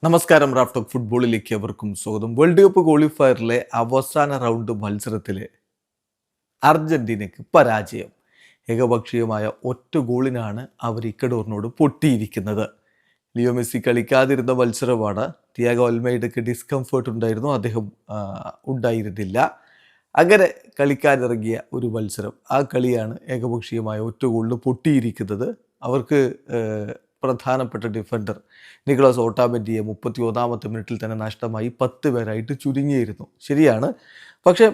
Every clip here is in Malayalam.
നമസ്കാരം. റാഫ് ടോക്ക് ഫുട്ബോളിലേക്ക് അവർക്കും സ്വാഗതം. വേൾഡ് കപ്പ് ക്വാളിഫയറിലെ അവസാന റൗണ്ട് മത്സരത്തിൽ അർജന്റീനയ്ക്ക് പരാജയം. ഏകപക്ഷീയമായ ഒറ്റ ഗോളിനാണ് അവർ ഇക്കഡോറിനോട് പൊട്ടിയിരിക്കുന്നത്. ലിയോ മെസ്സി കളിക്കാതിരുന്ന മത്സരമാണ്. തിയാഗോ അൽമൈഡയ്ക്ക് ഡിസ്കംഫേർട്ട് ഉണ്ടായിരുന്നു, അദ്ദേഹം ഉണ്ടായിരുന്നില്ല. അങ്ങനെ കളിക്കാനിറങ്ങിയ ഒരു മത്സരം, ആ കളിയാണ് ഏകപക്ഷീയമായ ഒറ്റ ഗോളിന് പൊട്ടിയിരിക്കുന്നത്. അവർക്ക് പ്രധാനപ്പെട്ട ഡിഫൻഡർ നിക്കോളാസ് ഓട്ടാമെൻഡിയെ 31ാമത്തെ മിനിറ്റിൽ തന്നെ നഷ്ടമായി. 10 പേരായിട്ട് ചുരുങ്ങിയിരുന്നു, ശരിയാണ്. പക്ഷേ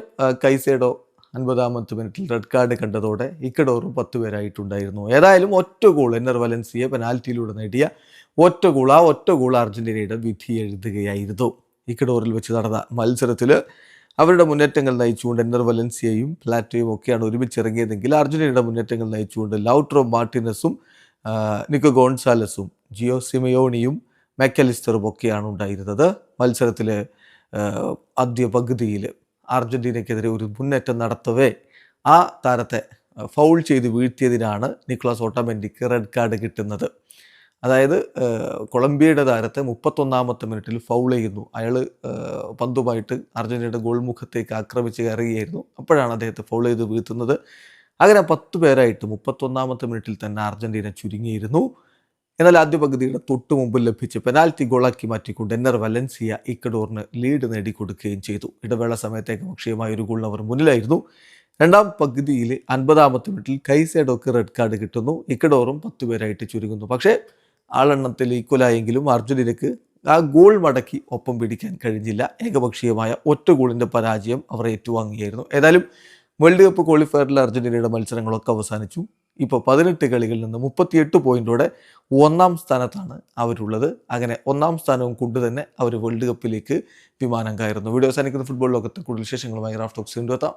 കൈസേഡോ 50ാമത്തെ മിനിറ്റിൽ റെഡ് കാർഡ് കണ്ടതോടെ ഇക്കഡോറും 10 പേരായിട്ടുണ്ടായിരുന്നു. ഏതായാലും ഒറ്റ ഗോൾ, എന്നർ വലൻസിയെ പെനാൽറ്റിയിലൂടെ നേടിയ ഒറ്റ ഗോൾ, ആ ഒറ്റ ഗോൾ അർജന്റീനയുടെ വിധി എഴുതുകയായിരുന്നു. ഇക്കഡോറിൽ വെച്ച് നടന്ന മത്സരത്തിൽ അവരുടെ മുന്നേറ്റങ്ങൾ നയിച്ചുകൊണ്ട് എന്നർ വലൻസിയയും പ്ലാറ്റോയും ഒക്കെയാണ് ഒരുമിച്ചിറങ്ങിയതെങ്കിൽ അർജന്റീനയുടെ മുന്നേറ്റങ്ങൾ നയിച്ചുകൊണ്ട് ലൗട്രോ മാർട്ടിനസും നിക്കോ ഗോൺസാലസും ജിയോ സിമയോണിയും മെക്കലിസ്റ്ററും ഒക്കെയാണ് ഉണ്ടായിരുന്നത്. മത്സരത്തിൽ ആദ്യ പകുതിയിൽ അർജന്റീനയ്ക്കെതിരെ ഒരു മുന്നേറ്റം നടത്തവേ ആ താരത്തെ ഫൗൾ ചെയ്ത് വീഴ്ത്തിയതിനാണ് നിക്കോളാസ് ഓട്ടാമെൻഡിക്ക് റെഡ് കാർഡ് കിട്ടുന്നത്. അതായത് കൊളംബിയയുടെ താരത്തെ 31ാമത്തെ മിനിറ്റിൽ ഫൗൾ ചെയ്യുന്നു. അയാൾ പന്തുമായിട്ട് അർജന്റീനയുടെ ഗോൾ മുഖത്തേക്ക് ആക്രമിച്ച് കയറുകയായിരുന്നു. അപ്പോഴാണ് അദ്ദേഹത്തെ ഫൗൾ ചെയ്ത് വീഴ്ത്തുന്നത്. അങ്ങനെ 10 പേരായിട്ട് 31ാമത്തെ മിനിറ്റിൽ തന്നെ അർജന്റീന ചുരുങ്ങിയിരുന്നു. എന്നാൽ ആദ്യ പകുതിയുടെ തൊട്ടു മുമ്പ് ലഭിച്ച പെനാൽറ്റി ഗോളാക്കി മാറ്റിക്കൊണ്ട് എന്നർ വലൻസിയ ഇക്കഡോറിന് ലീഡ് നേടിക്കൊടുക്കുകയും ചെയ്തു. ഇടവേള സമയത്തേക്ക് പക്ഷീയമായ ഒരു ഗോളിന് അവർ മുന്നിലായിരുന്നു. രണ്ടാം പകുതിയിൽ 50ാമത്തെ മിനിറ്റിൽ കൈസേഡോക്ക് റെഡ് കാർഡ് കിട്ടുന്നു. ഇക്കഡോറും 10 പേരായിട്ട് ചുരുങ്ങുന്നു. പക്ഷേ ആളെണ്ണത്തിൽ ഈക്വലായെങ്കിലും അർജന്റീനയ്ക്ക് ആ ഗോൾ മടക്കി ഒപ്പം പിടിക്കാൻ കഴിഞ്ഞില്ല. ഏകപക്ഷീയമായ ഒറ്റ ഗോളിൻ്റെ പരാജയം അവർ ഏറ്റുവാങ്ങിയായിരുന്നു. ഏതായാലും വേൾഡ് കപ്പ് ക്വാളിഫയറിൽ അർജന്റീനയുടെ മത്സരങ്ങളൊക്കെ അവസാനിച്ചു. ഇപ്പോൾ 18 കളികളിൽ നിന്ന് 38 പോയിന്റോടെ 1ാം സ്ഥാനത്താണ് അവരുള്ളത്. അങ്ങനെ 1ാം സ്ഥാനവും കൊണ്ട് തന്നെ അവർ വേൾഡ് കപ്പിലേക്ക് വിമാനം കയറുന്നു. വീഡിയോ അവസാനിക്കുന്ന ഫുട്ബോൾ ലോകത്ത് കൂടുതൽ വിശേഷങ്ങളുമായി റാഫ് ടോക്സ് വീണ്ടും എത്താം.